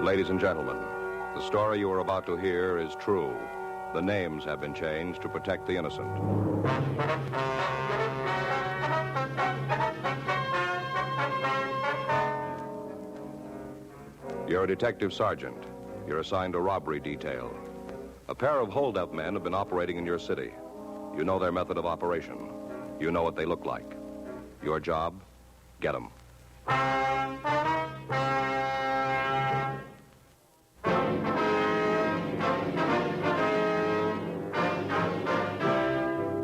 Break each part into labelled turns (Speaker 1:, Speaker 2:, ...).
Speaker 1: Ladies and gentlemen, the story you are about to hear is true. The names have been changed to protect the innocent. You're a detective sergeant. You're assigned a robbery detail. A pair of hold-up men have been operating in your city. You know their method of operation. You know what they look like. Your job? Get them.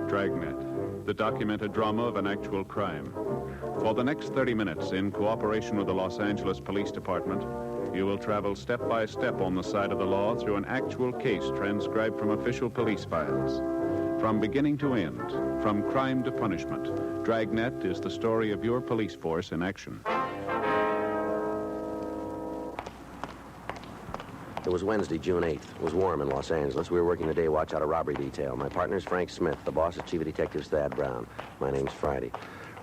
Speaker 2: Dragnet, the documented drama of an actual crime. For the next 30 minutes, in cooperation with the Los Angeles Police Department, you will travel step by step on the side of the law through an actual case transcribed from official police files. From beginning to end, from crime to punishment, Dragnet is the story of your police force in action.
Speaker 3: It was Wednesday, June 8th. It was warm in Los Angeles. We were working the day watch out of robbery detail. My partner's Frank Smith. The boss is Chief of Detectives Thad Brown. My name's Friday.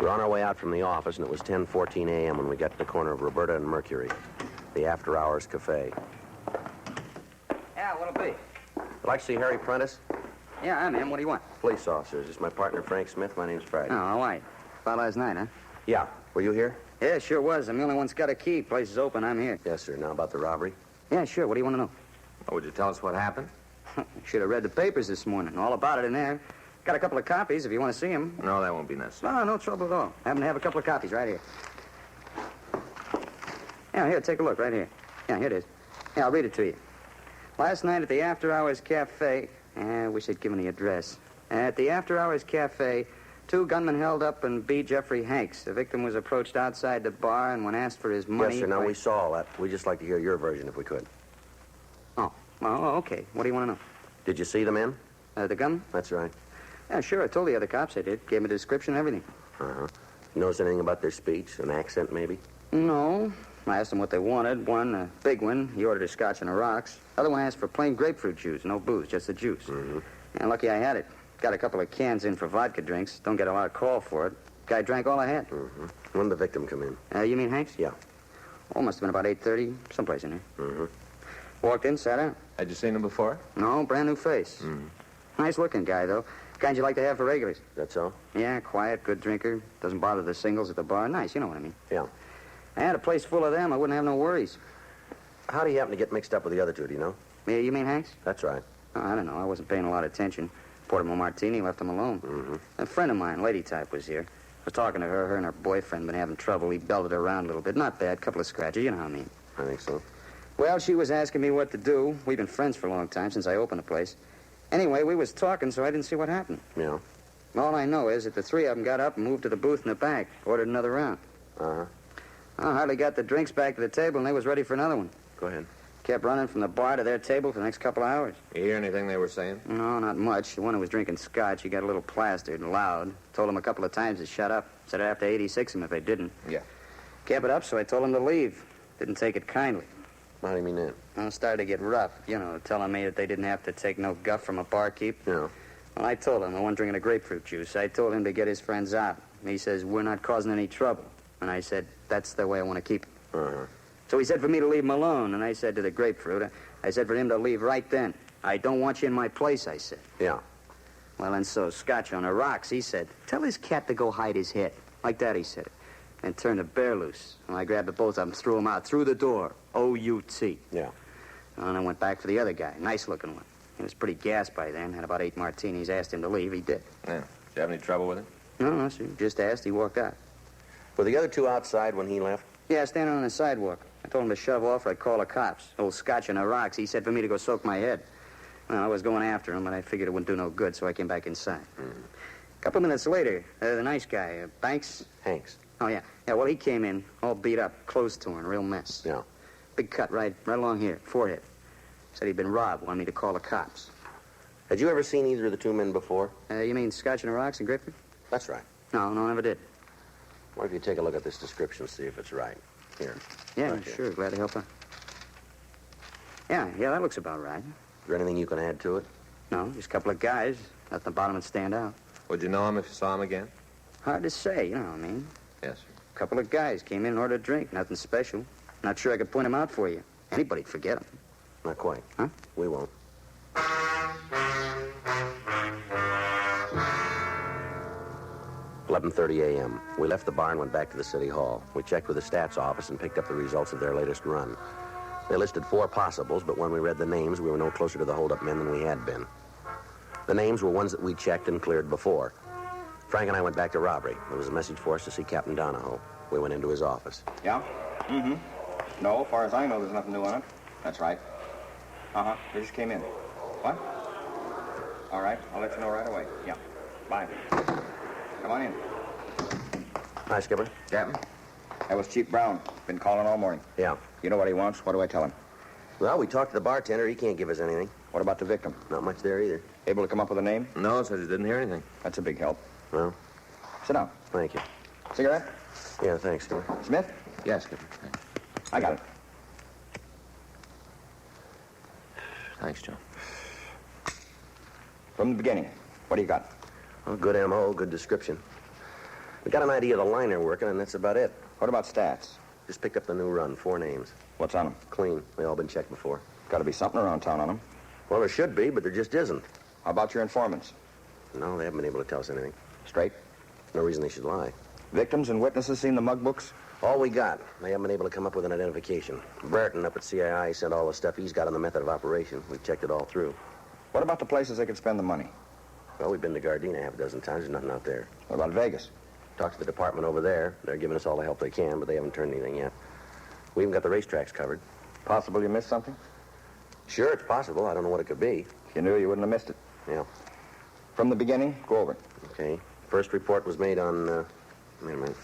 Speaker 3: We were on our way out from the office, and it was 10:14 a.m. when we got to the corner of Roberta and Mercury, the after-hours cafe.
Speaker 4: Yeah, what'll it be?
Speaker 3: Would like to see Harry Prentice?
Speaker 4: Yeah, I'm in. What do you want?
Speaker 3: Police officers. This is my partner, Frank Smith. My name's Friday.
Speaker 4: Oh, all right. About last night, huh?
Speaker 3: Yeah. Were you here?
Speaker 4: Yeah, sure was. I'm the only one's got a key. Place is open. I'm here.
Speaker 3: Yes, sir. Now about the robbery?
Speaker 4: Yeah, sure. What do you want to know?
Speaker 5: Oh, would you tell us what happened?
Speaker 4: Should have read the papers this morning. All about it in there. Got a couple of copies if you want to see them.
Speaker 5: No, that won't be necessary.
Speaker 4: No, no trouble at all. Happen to have a couple of copies right here. Yeah, here, take a look right here. Yeah, here it is. Yeah, I'll read it to you. Last night at the After Hours Cafe... I wish I'd given the address. At the After Hours Cafe, two gunmen held up and beat Jeffrey Hanks. The victim was approached outside the bar, and when asked for his money...
Speaker 3: Yes, sir. Now, we saw all that. We'd just like to hear your version, if we could.
Speaker 4: Oh, okay. What do you want to know?
Speaker 3: Did you see the men?
Speaker 4: The gunmen?
Speaker 3: That's right.
Speaker 4: Yeah, sure. I told the other cops I did. Gave them a description and everything.
Speaker 3: Uh-huh. You notice anything about their speech? An accent, maybe?
Speaker 4: No. I asked them what they wanted. One, a big one, he ordered a scotch and a rocks. Other one asked for plain grapefruit juice, no booze, just the juice.
Speaker 3: Mm-hmm.
Speaker 4: And lucky I had it. Got a couple of cans in for vodka drinks. Don't get a lot of call for it. Guy drank all I had.
Speaker 3: Mm-hmm. When did the victim come in?
Speaker 4: You mean Hanks?
Speaker 3: Yeah.
Speaker 4: Oh, must have been about 8:30, someplace in there.
Speaker 3: Mm-hmm.
Speaker 4: Walked in, sat down.
Speaker 5: Had you seen him before?
Speaker 4: No, brand new face. Nice-looking guy, though. Kind you like to have for regulars.
Speaker 3: That's all?
Speaker 4: Yeah, quiet, good drinker. Doesn't bother the singles at the bar. Nice, you know what I mean.
Speaker 3: Yeah.
Speaker 4: I had a place full of them. I wouldn't have no worries.
Speaker 3: How do you happen to get mixed up with the other two, do you know?
Speaker 4: Yeah, you mean Hanks?
Speaker 3: That's right.
Speaker 4: Oh, I don't know. I wasn't paying a lot of attention. Poured him a martini, left him alone.
Speaker 3: Mm-hmm.
Speaker 4: A friend of mine, lady type, was here. I was talking to her. Her and her boyfriend been having trouble. He belted her around a little bit. Not bad. Couple of scratches. You know what I mean.
Speaker 3: I think so.
Speaker 4: Well, she was asking me what to do. We've been friends for a long time, since I opened the place. Anyway, we was talking, so I didn't see what happened.
Speaker 3: Yeah.
Speaker 4: All I know is that the three of them got up and moved to the booth in the back. Ordered another round.
Speaker 3: Uh-huh.
Speaker 4: I hardly got the drinks back to the table, and they was ready for another one.
Speaker 3: Go ahead.
Speaker 4: Kept running from the bar to their table for the next couple of hours.
Speaker 5: You hear anything they were saying?
Speaker 4: No, not much. The one who was drinking scotch, he got a little plastered and loud. Told him a couple of times to shut up. Said I'd have to 86 him if they didn't.
Speaker 5: Yeah.
Speaker 4: Kept it up, so I told him to leave. Didn't take it kindly.
Speaker 3: How do you mean that?
Speaker 4: Well, it started to get rough, telling me that they didn't have to take no guff from a barkeep.
Speaker 3: Yeah.
Speaker 4: Well, I told him, the one drinking a grapefruit juice, I told him to get his friends out. And he says, we're not causing any trouble. And I said, that's the way I want to keep it.
Speaker 3: Uh-huh.
Speaker 4: So he said for me to leave him alone, and I said to the grapefruit, I said for him to leave right then. I don't want you in my place, I said.
Speaker 3: Yeah.
Speaker 4: Well, and so Scotch on the rocks, he said, tell his cat to go hide his head. Like that, he said it. And turned the bear loose. And I grabbed the both of them, threw them out through the door. O-U-T.
Speaker 3: Yeah.
Speaker 4: And I went back for the other guy, nice-looking one. He was pretty gassed by then, had about 8 martinis, asked him to leave, he did.
Speaker 5: Yeah. Did you have any trouble with him?
Speaker 4: No, sir, just asked, he walked out.
Speaker 3: Were the other two outside when he left?
Speaker 4: Yeah, standing on the sidewalk. I told him to shove off or I'd call the cops. Old Scotch on the rocks, he said for me to go soak my head. Well, I was going after him, but I figured it wouldn't do no good, so I came back inside. A couple minutes later, the nice guy, Banks.
Speaker 3: Hanks.
Speaker 4: Oh, yeah. Yeah, well, he came in, all beat up, clothes torn, real mess.
Speaker 3: Yeah.
Speaker 4: Big cut right along here, forehead. Said he'd been robbed, wanted me to call the cops.
Speaker 3: Had you ever seen either of the two men before?
Speaker 4: You mean Scotch and the rocks and grapefruit?
Speaker 3: That's right.
Speaker 4: No, never did.
Speaker 3: Why don't you take a look at this description, see if it's right. Here.
Speaker 4: Yeah,
Speaker 3: Right here.
Speaker 4: sure, glad to help out. Yeah, that looks about right.
Speaker 3: Is there anything you can add to it?
Speaker 4: No, just a couple of guys. Nothing about them would stand out.
Speaker 5: Would you know him if you saw him again?
Speaker 4: Hard to say, you know what I mean.
Speaker 5: Yes, sir.
Speaker 4: A couple of guys came in and ordered a drink, nothing special. Not sure I could point them out for you. Anybody'd forget him.
Speaker 3: Not quite.
Speaker 4: Huh?
Speaker 3: We won't. 11:30 a.m. We left the bar and went back to the city hall. We checked with the stats office and picked up the results of their latest run. They listed 4 possibles, but when we read the names, we were no closer to the holdup men than we had been. The names were ones that we checked and cleared before. Frank and I went back to robbery. There was a message for us to see Captain Donahoe. We went into his office.
Speaker 6: Yeah? Mm-hmm. No, as far as I know, there's nothing new on it. That's right. Uh-huh. They just came in. What? All right. I'll let you know right away. Yeah. Bye. Come on in.
Speaker 3: Hi, Skipper.
Speaker 6: Captain? That was Chief Brown. Been calling all morning.
Speaker 3: Yeah.
Speaker 6: You know what he wants? What do I tell him?
Speaker 3: Well, we talked to the bartender. He can't give us anything.
Speaker 6: What about the victim?
Speaker 3: Not much there either.
Speaker 6: Able to come up with a name?
Speaker 5: No, says he didn't hear anything.
Speaker 6: That's a big help.
Speaker 3: Well,
Speaker 6: Sit down.
Speaker 3: thank you.
Speaker 6: Cigarette?
Speaker 3: Yeah, thanks, Skipper.
Speaker 6: Smith?
Speaker 5: Yes, Skipper.
Speaker 6: I got it.
Speaker 5: Thanks, Joe.
Speaker 6: From the beginning. What do you got?
Speaker 3: Well, good M.O., good description. We got an idea of the line they're working, and that's about it.
Speaker 6: What about stats?
Speaker 3: Just picked up the new run, 4 names.
Speaker 6: What's on them?
Speaker 3: Clean. They all been checked before.
Speaker 6: Got to be something around town on them.
Speaker 3: Well, there should be, but there just isn't.
Speaker 6: How about your informants?
Speaker 3: No, they haven't been able to tell us anything.
Speaker 6: Straight?
Speaker 3: No reason they should lie.
Speaker 6: Victims and witnesses seen the mug books?
Speaker 3: All we got. They haven't been able to come up with an identification. Burton up at CII sent all the stuff he's got on the method of operation. We've checked it all through.
Speaker 6: What about the places they could spend the money?
Speaker 3: Well, we've been to Gardena half a dozen times. There's nothing out there.
Speaker 6: What about Vegas?
Speaker 3: Talked to the department over there. They're giving us all the help they can, but they haven't turned anything yet. We even got the racetracks covered.
Speaker 6: Possible you missed something?
Speaker 3: Sure, it's possible. I don't know what it could be.
Speaker 6: If you knew, you wouldn't have missed it.
Speaker 3: Yeah.
Speaker 6: From the beginning, go over it.
Speaker 3: Okay. First report was made on, wait a minute.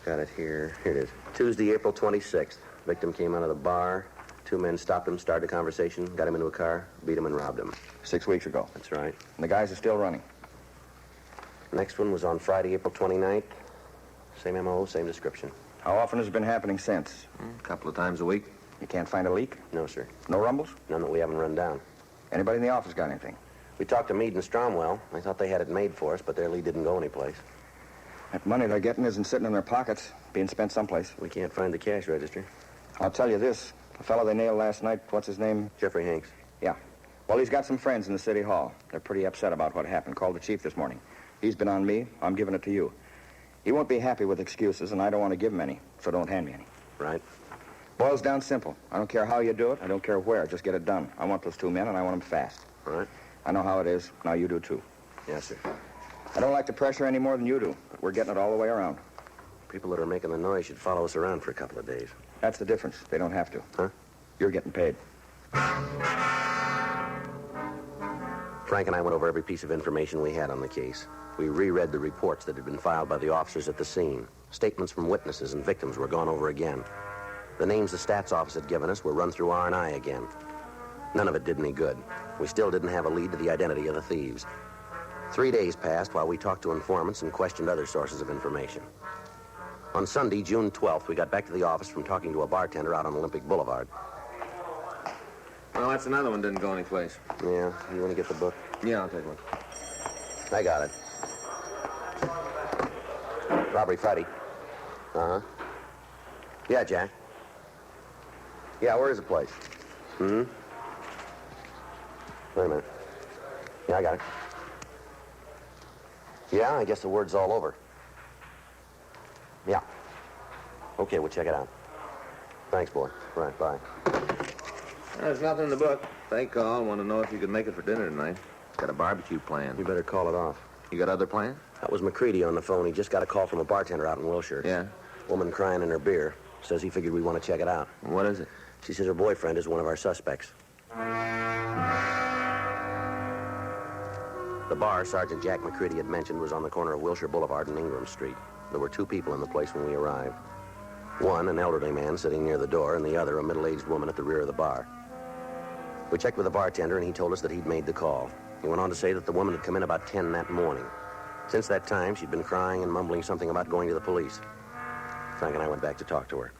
Speaker 3: Got it here. Here it is. Tuesday, April 26th. Victim came out of the bar. 2 men stopped him, started a conversation, got him into a car, beat him and robbed him.
Speaker 6: 6 weeks ago.
Speaker 3: That's right.
Speaker 6: And the guys are still running.
Speaker 3: Next one was on Friday, April 29th. Same M.O., same description.
Speaker 6: How often has it been happening since?
Speaker 5: A couple of times a week.
Speaker 6: You can't find a leak?
Speaker 3: No, sir.
Speaker 6: No rumbles?
Speaker 3: None that we haven't run down.
Speaker 6: Anybody in the office got anything?
Speaker 3: We talked to Meade and Stromwell. They thought they had it made for us, but their lead didn't go anyplace.
Speaker 6: That money they're getting isn't sitting in their pockets, being spent someplace.
Speaker 3: We can't find the cash register.
Speaker 6: I'll tell you this. The fellow they nailed last night, what's his name?
Speaker 3: Jeffrey Hanks.
Speaker 6: Yeah. Well, he's got some friends in the city hall. They're pretty upset about what happened. Called the chief this morning. He's been on me. I'm giving it to you. He won't be happy with excuses, and I don't want to give him any, so don't hand me any.
Speaker 3: Right.
Speaker 6: Boils down simple. I don't care how you do it. I don't care where. Just get it done. I want those 2 men, and I want them fast.
Speaker 3: Right.
Speaker 6: I know how it is. Now you do, too.
Speaker 3: Yes, sir.
Speaker 6: I don't like the pressure any more than you do. We're getting it all the way around.
Speaker 3: People that are making the noise should follow us around for a couple of days.
Speaker 6: That's the difference. They don't have to.
Speaker 3: Huh?
Speaker 6: You're getting paid.
Speaker 3: Frank and I went over every piece of information we had on the case. We reread the reports that had been filed by the officers at the scene. Statements from witnesses and victims were gone over again. The names the stats office had given us were run through R&I again. None of it did any good. We still didn't have a lead to the identity of the thieves. 3 days passed while we talked to informants and questioned other sources of information. On Sunday, June 12th, we got back to the office from talking to a bartender out on Olympic Boulevard.
Speaker 5: Well, that's another one didn't go anyplace.
Speaker 3: Yeah, you want to get the book?
Speaker 5: Yeah, I'll take one.
Speaker 3: I got it. Robbery Friday. Uh-huh. Yeah, Jack. Yeah, where is the place? Hmm? Wait a minute. Yeah, I got it. Yeah, I guess the word's all over. Yeah. Okay, we'll check it out. Thanks, boy. Right, bye.
Speaker 5: There's nothing in the book. They called, want to know if you could make it for dinner tonight. Got a barbecue plan.
Speaker 3: You better call it off.
Speaker 5: You got other plans?
Speaker 3: That was McCready on the phone. He just got a call from a bartender out in Wilshire.
Speaker 5: Yeah?
Speaker 3: Woman crying in her beer. Says he figured we'd want to check it out.
Speaker 5: What is it?
Speaker 3: She says her boyfriend is one of our suspects. The bar Sergeant Jack McCready had mentioned was on the corner of Wilshire Boulevard and Ingram Street. There were 2 people in the place when we arrived. One, an elderly man sitting near the door, and the other, a middle-aged woman at the rear of the bar. We checked with the bartender, and he told us that he'd made the call. He went on to say that the woman had come in about 10 that morning. Since that time, she'd been crying and mumbling something about going to the police. Frank and I went back to talk to her.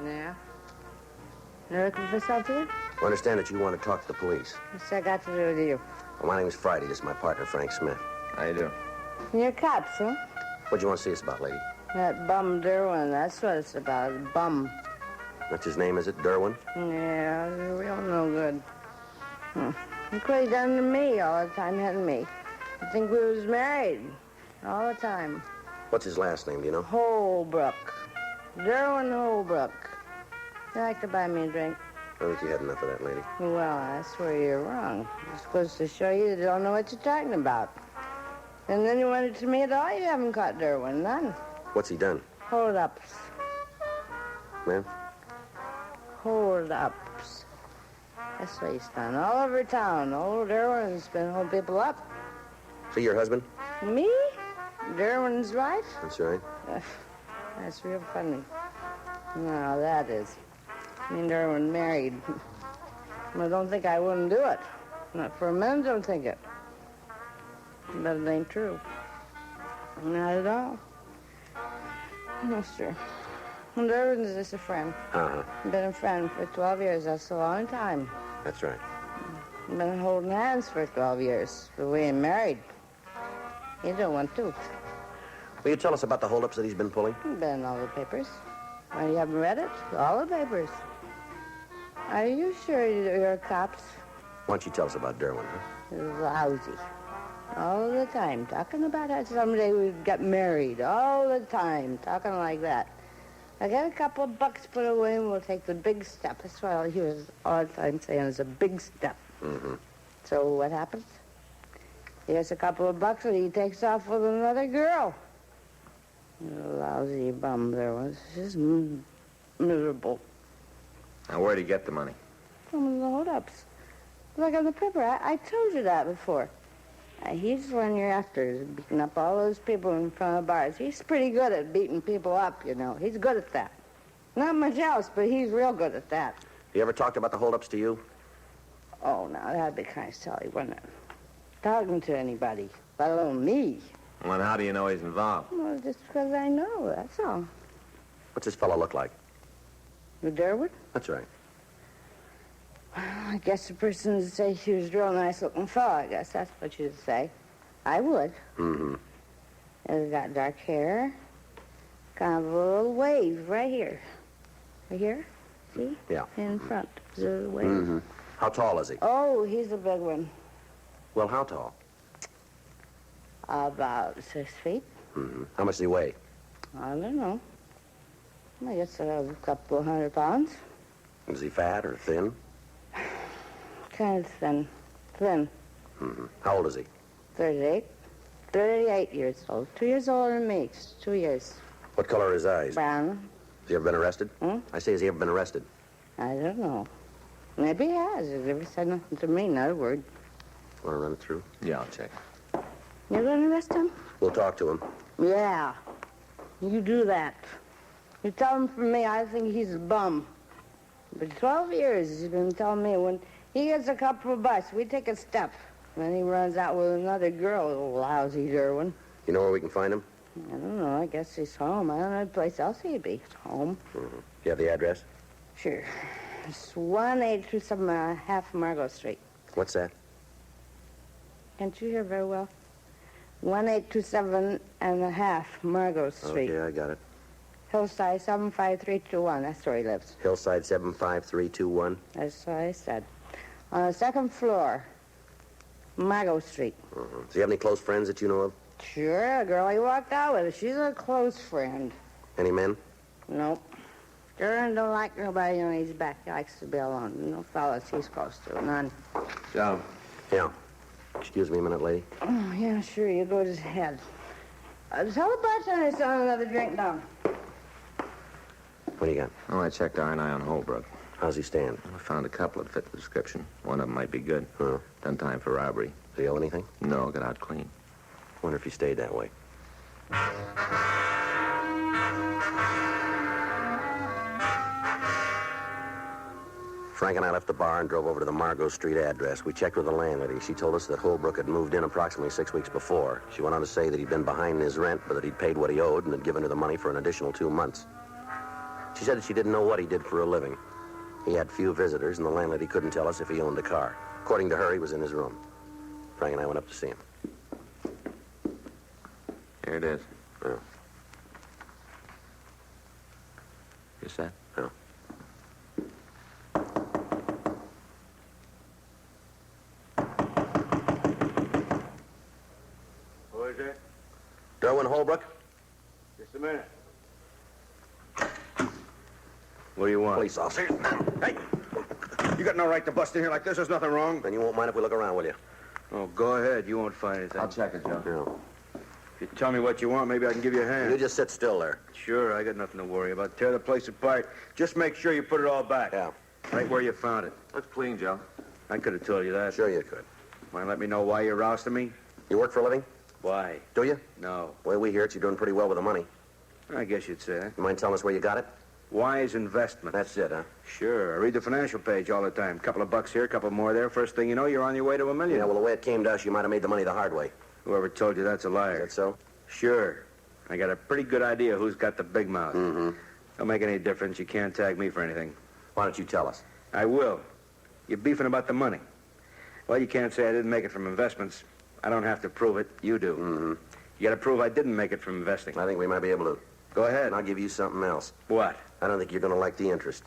Speaker 7: Yeah? You looking for something?
Speaker 3: I understand that you want to talk to the police.
Speaker 7: What's that got to do with you?
Speaker 3: Well, my name's Friday. This is my partner, Frank Smith.
Speaker 5: How you doing?
Speaker 7: You're cops, huh?
Speaker 3: What'd you want to see us about, lady?
Speaker 7: That bum Darwin, that's what it's about. Bum.
Speaker 3: That's his name, is it? Darwin?
Speaker 7: Yeah, real no good. Look what he done to me all the time, hadn't me? I think we was married all the time.
Speaker 3: What's his last name, do you know?
Speaker 7: Holbrooke. Darwin Holbrooke. You like to buy me a drink?
Speaker 3: I think you had enough of that, lady.
Speaker 7: Well, that's where you're wrong. You're supposed to show you don't know what you're talking about. And then you wanted to me at all, you haven't caught Darwin, none.
Speaker 3: What's he done?
Speaker 7: Hold-ups.
Speaker 3: Ma'am?
Speaker 7: Hold-ups. That's what he's done. All over town, old Darwin's been holding people up.
Speaker 3: So your husband?
Speaker 7: Me? Darwin's wife?
Speaker 3: That's right.
Speaker 7: That's real funny. No, that is. Me and Darwin married. I don't think I wouldn't do it. Not for a minute, don't think it. But it ain't true. Not at all. No, sir. And Darwin's just a friend.
Speaker 3: Uh-huh.
Speaker 7: Been a friend for 12 years. That's a long time.
Speaker 3: That's right.
Speaker 7: Been holding hands for 12 years. But we ain't married. You don't want to.
Speaker 3: Will you tell us about the holdups that he's been pulling?
Speaker 7: Been in all the papers. Well, you haven't read it? All the papers. Are you sure you're cops?
Speaker 3: Why don't you tell us about Darwin, huh?
Speaker 7: Lousy. All the time. Talking about how someday we'd get married. All the time. Talking like that. I got a couple of bucks put away and we'll take the big step. That's why he was all the time saying it's a big step.
Speaker 3: Mm-hmm.
Speaker 7: So what happens? He gets a couple of bucks and he takes off with another girl. Lousy bum there was. Just miserable.
Speaker 5: Now, where'd he get the money?
Speaker 7: From the hold-ups. Look on the paper. I told you that before. He's the one you're after, beating up all those people in front of bars. He's pretty good at beating people up, you know. He's good at that. Not much else, but he's real good at that.
Speaker 3: He ever talked about the holdups to you?
Speaker 7: Oh, now, that'd be kind of silly, wouldn't it? Talking to anybody, let alone me.
Speaker 5: Well, how do you know he's involved?
Speaker 7: Well, just because I know, that's all.
Speaker 3: What's this fellow look like?
Speaker 7: The Darwin?
Speaker 3: That's right.
Speaker 7: Well, I guess the person would say he was a real nice-looking fellow. I guess that's what you'd say. I would.
Speaker 3: Mm-hmm.
Speaker 7: He's got dark hair. Kind of a little wave right here. Right here? See?
Speaker 3: Yeah.
Speaker 7: In front. There's a wave.
Speaker 3: Mm-hmm. How tall is he?
Speaker 7: Oh, he's a big one.
Speaker 3: Well, how tall?
Speaker 7: About 6 feet.
Speaker 3: Mm-hmm. How much does he weigh?
Speaker 7: I don't know. I guess a couple of 100 pounds.
Speaker 3: Is he fat or thin?
Speaker 7: Kind of thin. Thin.
Speaker 3: Mm-hmm. How old is he?
Speaker 7: 38. 38 years old. 2 years older than me. 2 years.
Speaker 3: What color are his eyes?
Speaker 7: Brown.
Speaker 3: Has he ever been arrested? I say, has he ever been arrested?
Speaker 7: I don't know. Maybe he has. He's never said nothing to me, not a word.
Speaker 3: Want to run it through?
Speaker 5: Yeah, I'll check.
Speaker 7: You're going to arrest him?
Speaker 3: We'll talk to him.
Speaker 7: Yeah. You do that. You tell him from me I think he's a bum. For 12 years he's been telling me when he gets a couple of bucks, we take a step. Then he runs out with another girl, little lousy Darwin.
Speaker 3: You know where we can find him?
Speaker 7: I don't know. I guess he's home. I don't know what place else he'd be. He's home.
Speaker 3: Mm-hmm. Do you have the address?
Speaker 7: Sure. It's 182 half Margot Street.
Speaker 3: What's that?
Speaker 7: Can't you hear very well? 1827 and a half Margot Street.
Speaker 3: Okay, I got it.
Speaker 7: Hillside 75321. That's where he lives.
Speaker 3: Hillside 75321.
Speaker 7: That's what I said. On the second floor, Margot Street.
Speaker 3: Mm-hmm. Does he have any close friends that you know of?
Speaker 7: Sure, a girl he walked out with. She's a close friend.
Speaker 3: Any men?
Speaker 7: Nope. Darren don't like nobody on his back. He likes to be alone. No fellas he's close to. None.
Speaker 5: Joe.
Speaker 3: Yeah. Excuse me a minute, lady.
Speaker 7: Oh, yeah, sure. You go to his head. Tell the bartender to send another drink down.
Speaker 3: What do you got?
Speaker 5: Oh, I checked R&I on Holbrooke.
Speaker 3: How's he stand?
Speaker 5: I found a couple that fit the description. One of them might be good.
Speaker 3: Huh?
Speaker 5: Done time for robbery.
Speaker 3: Does he owe anything?
Speaker 5: No, got out clean.
Speaker 3: Wonder if he stayed that way. Frank and I left the bar and drove over to the Margot Street address. We checked with the landlady. She told us that Holbrooke had moved in approximately 6 weeks before. She went on to say that he'd been behind in his rent, but that he'd paid what he owed and had given her the money for an additional 2 months. She said that she didn't know what he did for a living. He had few visitors, and the landlady couldn't tell us if he owned a car. According to her, he was in his room. Frank and I went up to see him.
Speaker 5: Here it is.
Speaker 3: Oh.
Speaker 5: You set?
Speaker 3: No.
Speaker 8: Who is it?
Speaker 3: Darwin Holbrooke?
Speaker 8: Just a minute. What do you want?
Speaker 3: Police officer.
Speaker 8: Hey! You got no right to bust in here like this. There's nothing wrong.
Speaker 3: Then you won't mind if we look around, will you?
Speaker 8: Oh, go ahead. You won't find anything.
Speaker 5: I'll check it, Joe.
Speaker 3: No.
Speaker 8: If you tell me what you want, maybe I can give you a hand.
Speaker 3: You just sit still there.
Speaker 8: Sure, I got nothing to worry about. Tear the place apart. Just make sure you put it all back.
Speaker 3: Yeah.
Speaker 8: Right where you found it.
Speaker 5: Looks clean, Joe.
Speaker 8: I could have told you that.
Speaker 3: Sure you could.
Speaker 8: Mind let me know why you're rousting me?
Speaker 3: You work for a living?
Speaker 8: Why?
Speaker 3: Do you?
Speaker 8: No.
Speaker 3: The way we hear it, you're doing pretty well with the money.
Speaker 8: I guess you'd say that.
Speaker 3: You mind telling us where you got it?
Speaker 8: Wise investment.
Speaker 3: That's it, huh?
Speaker 8: Sure. I read the financial page all the time. Couple of bucks here, couple more there. First thing you know, you're on your way to $1 million.
Speaker 3: Yeah, well, the way it came to us, you might have made the money the hard way.
Speaker 8: Whoever told you that's a liar.
Speaker 3: Is that so?
Speaker 8: Sure. I got a pretty good idea who's got the big mouth.
Speaker 3: Mm-hmm.
Speaker 8: Don't make any difference. You can't tag me for anything.
Speaker 3: Why don't you tell us?
Speaker 8: I will. You're beefing about the money. Well, you can't say I didn't make it from investments. I don't have to prove it. You do.
Speaker 3: Mm-hmm.
Speaker 8: You got to prove I didn't make it from investing.
Speaker 3: I think we might be able to.
Speaker 8: Go ahead.
Speaker 3: And I'll give you something else.
Speaker 8: What?
Speaker 3: I don't think you're going to like the interest.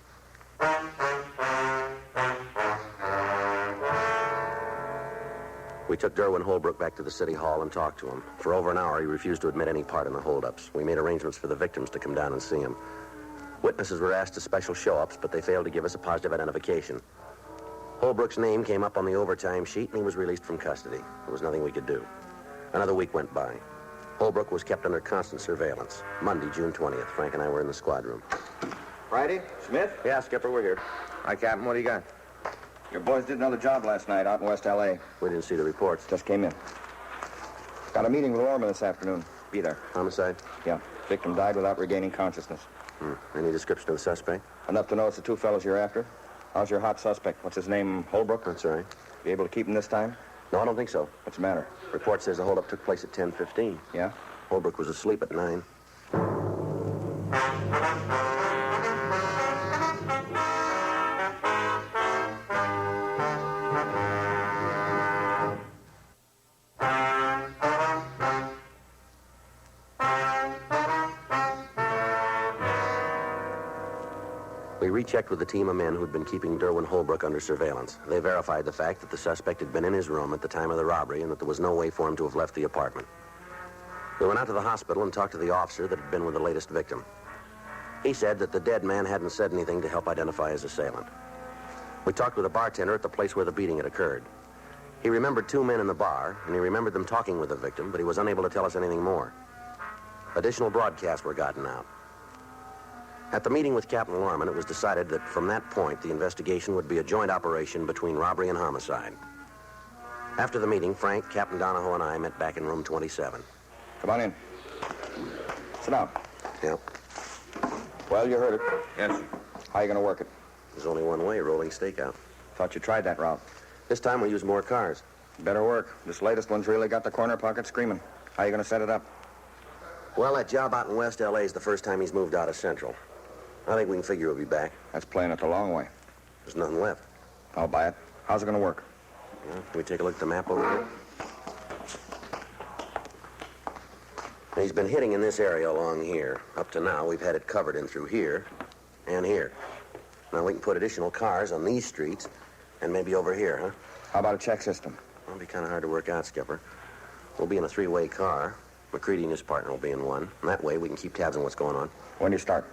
Speaker 3: We took Darwin Holbrooke back to the city hall and talked to him. For over an hour, he refused to admit any part in the holdups. We made arrangements for the victims to come down and see him. Witnesses were asked to special show-ups, but they failed to give us a positive identification. Holbrooke's name came up on the overtime sheet, and he was released from custody. There was nothing we could do. Another week went by. Holbrooke was kept under constant surveillance. Monday, June 20th, Frank and I were in the squad room.
Speaker 6: Friday? Smith?
Speaker 3: Yeah, Skipper, we're here.
Speaker 5: Hi, Captain. What do you got?
Speaker 6: Your boys did another job last night out in West L.A.
Speaker 3: We didn't see the reports.
Speaker 6: Just came in. Got a meeting with Orma this afternoon. Be there.
Speaker 3: Homicide?
Speaker 6: Yeah. Victim died without regaining consciousness.
Speaker 3: Any description of the suspect?
Speaker 6: Enough to know it's the two fellows you're after. How's your hot suspect? What's his name? Holbrooke?
Speaker 3: That's right.
Speaker 6: Be able to keep him this time?
Speaker 3: No, I don't think so.
Speaker 6: What's the matter?
Speaker 3: Report says the holdup took place at 10:15.
Speaker 6: Yeah?
Speaker 3: Holbrooke was asleep at 9. We rechecked with the team of men who'd been keeping Darwin Holbrooke under surveillance. They verified the fact that the suspect had been in his room at the time of the robbery and that there was no way for him to have left the apartment. We went out to the hospital and talked to the officer that had been with the latest victim. He said that the dead man hadn't said anything to help identify his assailant. We talked with a bartender at the place where the beating had occurred. He remembered 2 men in the bar, and he remembered them talking with the victim, but he was unable to tell us anything more. Additional broadcasts were gotten out. At the meeting with Captain Lorman, it was decided that from that point, the investigation would be a joint operation between robbery and homicide. After the meeting, Frank, Captain Donahoe, and I met back in room 27.
Speaker 6: Come on in. Sit down.
Speaker 3: Yeah,
Speaker 6: Well, you heard it.
Speaker 5: Yes.
Speaker 6: How you going to work it?
Speaker 3: there's only one way, Rolling Stakeout.
Speaker 6: Thought you tried that route.
Speaker 3: This time we use more cars.
Speaker 6: Better work. This latest one's really got the corner pocket screaming. How you going to set it up?
Speaker 3: Well, that job out in West L.A. is the first time he's moved out of Central. I think we can figure he'll be back.
Speaker 6: That's playing it the long way.
Speaker 3: There's nothing left.
Speaker 6: I'll buy it. How's it going to work?
Speaker 3: Well, can we take a look at the map over here? He's been hitting in this area along here. Up to now, we've had it covered in through here and here. Now we can put additional cars on these streets and maybe over here, huh?
Speaker 6: How about a check system?
Speaker 3: It'll be kind of hard to work out, Skipper. We'll be in a 3-way car. McCready and his partner will be in one. And that way we can keep tabs on what's going on.
Speaker 6: When do you start?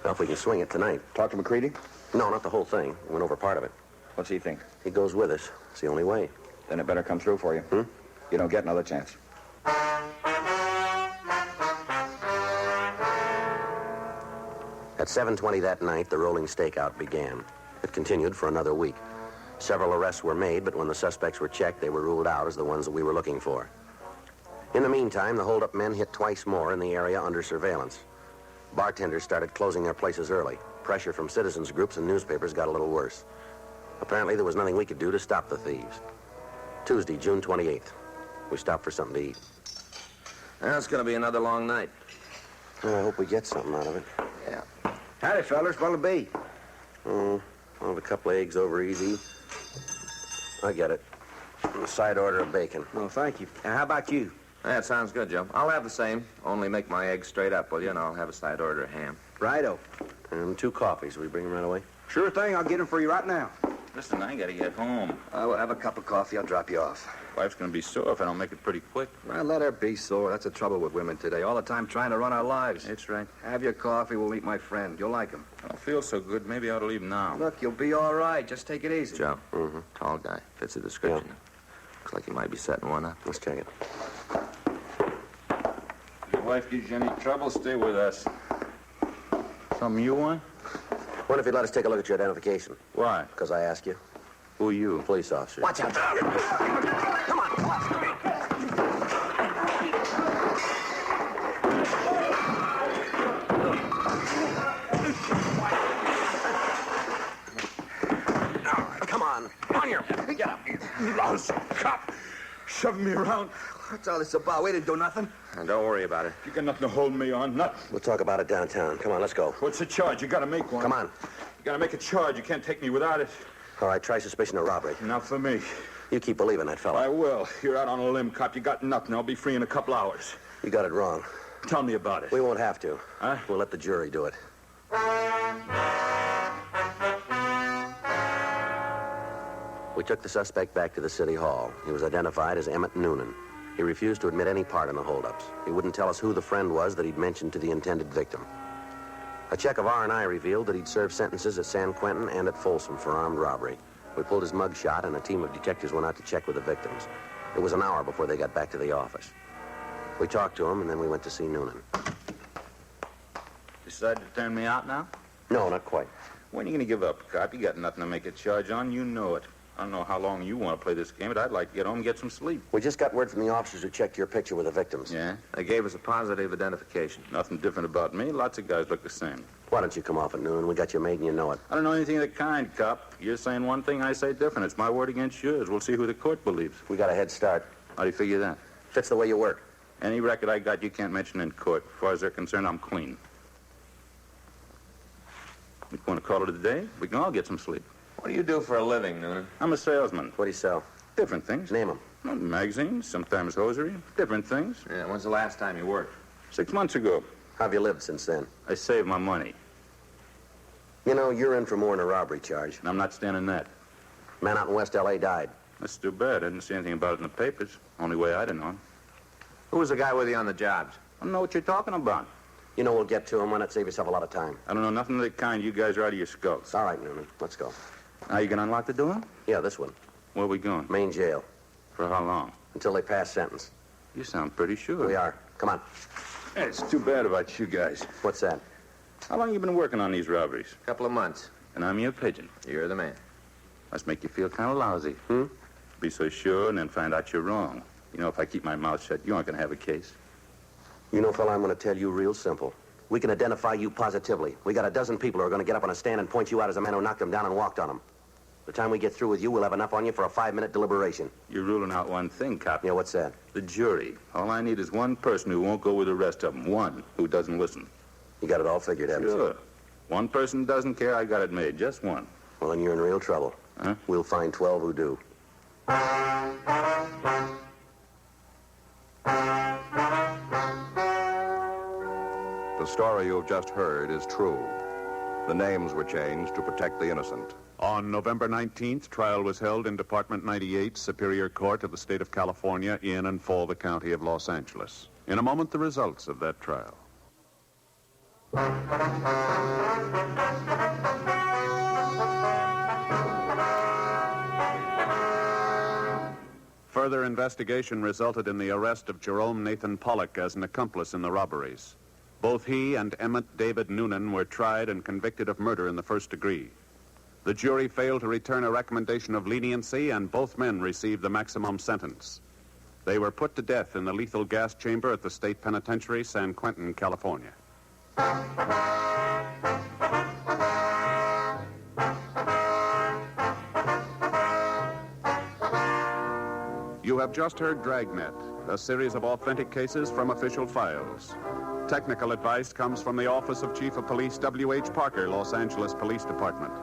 Speaker 3: Well, if we can swing it tonight.
Speaker 6: Talk to McCready?
Speaker 3: No, not the whole thing. We went over part of it.
Speaker 6: What's he think?
Speaker 3: He goes with us. It's the only way.
Speaker 6: Then it better come through for you. You don't get another chance.
Speaker 3: At 7:20 that night, the Rolling Stakeout began. It continued for another week. Several arrests were made, but when the suspects were checked, they were ruled out as the ones that we were looking for. In the meantime, the hold-up men hit twice more in the area under surveillance. Bartenders started closing their places early. Pressure from citizens groups and newspapers got a little worse. Apparently, there was nothing we could do to stop the thieves. Tuesday, June 28th. We stopped for something to eat.
Speaker 5: That's going to be another long night.
Speaker 3: Well, I hope we get something out of it.
Speaker 5: Yeah.
Speaker 8: Howdy, fellers. What'll it be?
Speaker 3: Oh, I'll have a couple of eggs over easy. I get it. And a side order of bacon.
Speaker 8: Oh, thank you. How about you?
Speaker 5: That sounds good, Joe. I'll have the same. Only make my eggs straight up, will you? And I'll have a side order of ham.
Speaker 8: Righto.
Speaker 3: And 2 coffees. Will you bring them right away?
Speaker 8: Sure thing. I'll get them for you right now.
Speaker 5: Listen, I gotta get home.
Speaker 8: We'll have a cup of coffee. I'll drop you off.
Speaker 5: Wife's gonna be sore if I don't make it pretty quick.
Speaker 8: Well, let her be sore. That's the trouble with women today. All the time trying to run our lives.
Speaker 5: That's right.
Speaker 8: Have your coffee. We'll meet my friend. You'll like him.
Speaker 5: I don't feel so good. Maybe I ought to leave now.
Speaker 8: Look, you'll be all right. Just take it easy.
Speaker 5: Joe. Tall guy. Fits the description. Looks like he might be setting one up.
Speaker 3: Let's check it.
Speaker 2: If your wife gives you any trouble, stay with us. Something you want?
Speaker 3: Wonder if you'd let us take a look at your identification.
Speaker 2: Why?
Speaker 3: Because I ask you.
Speaker 2: Who are you?
Speaker 3: Police officer.
Speaker 8: Watch out. Come on.
Speaker 3: Come on. On your... Get up.
Speaker 8: Lousy cop. Shoving me around. What's all this about? We didn't do nothing.
Speaker 5: And don't worry about it.
Speaker 2: You got nothing to hold me on, nothing.
Speaker 3: We'll talk about it downtown. Come on, let's go.
Speaker 2: What's the charge? You gotta make one.
Speaker 3: Come on.
Speaker 2: You gotta make a charge. You can't take me without it.
Speaker 3: All right, try suspicion of robbery.
Speaker 2: Not for me.
Speaker 3: You keep believing that fella.
Speaker 2: I will. You're out on a limb, cop. You got nothing. I'll be free in a couple hours.
Speaker 3: You got it wrong.
Speaker 2: Tell me about it.
Speaker 3: We won't have to.
Speaker 2: Huh?
Speaker 3: We'll let the jury do it. We took the suspect back to the city hall. He was identified as Emmett Noonan. He refused to admit any part in the holdups. He wouldn't tell us who the friend was that he'd mentioned to the intended victim. A check of R&I revealed that he'd served sentences at San Quentin and at Folsom for armed robbery. We pulled his mug shot, and a team of detectives went out to check with the victims. It was an hour before they got back to the office. We talked to him, and then we went to see Noonan.
Speaker 2: Decided to turn me out now?
Speaker 3: No, not quite.
Speaker 2: When are you gonna give up, cop? You got nothing to make a charge on. You know it. I don't know how long you want to play this game, but I'd like to get home and get some sleep.
Speaker 3: We just got word from the officers who checked your picture with the victims.
Speaker 2: Yeah?
Speaker 5: They gave us a positive identification.
Speaker 2: Nothing different about me. Lots of guys look the same.
Speaker 3: Why don't you come off at noon? We got you made and you know it.
Speaker 2: I don't know anything of the kind, cop. You're saying one thing, I say different. It's my word against yours. We'll see who the court believes.
Speaker 3: We got a head start.
Speaker 2: How do you figure that?
Speaker 3: Fits the way you work.
Speaker 2: Any record I got, you can't mention in court. As far as they're concerned, I'm clean. If you want to call it a day, we can all get some sleep.
Speaker 5: What do you do for a living, Noonan?
Speaker 2: I'm a salesman.
Speaker 3: What do you sell?
Speaker 2: Different things.
Speaker 3: Name them.
Speaker 2: Well, magazines, sometimes hosiery. Different things.
Speaker 5: Yeah, when's the last time you worked?
Speaker 2: 6 months ago.
Speaker 3: How have you lived since then?
Speaker 2: I saved my money.
Speaker 3: You know, you're in for more than a robbery charge.
Speaker 2: And I'm not standing that.
Speaker 3: Man out in West L.A. died.
Speaker 2: That's too bad. I didn't see anything about it in the papers. Only way I'd have known.
Speaker 5: Who was the guy with you on the jobs?
Speaker 2: I don't know what you're talking about.
Speaker 3: You know we'll get to him. Why not save yourself a lot of time?
Speaker 2: I don't know nothing of the kind. You guys are out of your skulls.
Speaker 3: All right, Noonan. Let's go.
Speaker 2: Now you can unlock the door?
Speaker 3: Yeah, this one.
Speaker 2: Where are we going?
Speaker 3: Main jail.
Speaker 2: For how long?
Speaker 3: Until they pass sentence.
Speaker 2: You sound pretty sure.
Speaker 3: We are. Come on.
Speaker 2: It's too bad about you guys.
Speaker 3: What's that?
Speaker 2: How long you been working on these robberies?
Speaker 5: A couple of months.
Speaker 2: And I'm your pigeon.
Speaker 5: You're the man.
Speaker 2: Must make you feel kind of lousy.
Speaker 3: Hmm?
Speaker 2: Be so sure and then find out you're wrong. You know, if I keep my mouth shut, you aren't going to have a case.
Speaker 3: You know, fella, I'm going to tell you real simple. We can identify you positively. We got a dozen people who are going to get up on a stand and point you out as the man who knocked them down and walked on them. By the time we get through with you, we'll have enough on you for a 5-minute deliberation.
Speaker 2: You're ruling out one thing, cop.
Speaker 3: Yeah, what's that?
Speaker 2: The jury. All I need is one person who won't go with the rest of them. One who doesn't listen.
Speaker 3: You got it all figured, haven't you?
Speaker 2: Sure. One person doesn't care, I got it made. Just one.
Speaker 3: Well, then you're in real trouble.
Speaker 2: Huh?
Speaker 3: We'll find 12 who do.
Speaker 1: The story you've just heard is true. The names were changed to protect the innocent.
Speaker 2: On November 19th, trial was held in Department 98, Superior Court of the State of California, in and for the County of Los Angeles. In a moment, the results of that trial. Further investigation resulted in the arrest of Jerome Nathan Pollock as an accomplice in the robberies. Both he and Emmett David Noonan were tried and convicted of murder in the first degree. The jury failed to return a recommendation of leniency, and both men received the maximum sentence. They were put to death in the lethal gas chamber at the State Penitentiary, San Quentin, California. You have just heard Dragnet, a series of authentic cases from official files. Technical advice comes from the Office of Chief of Police W.H. Parker, Los Angeles Police Department.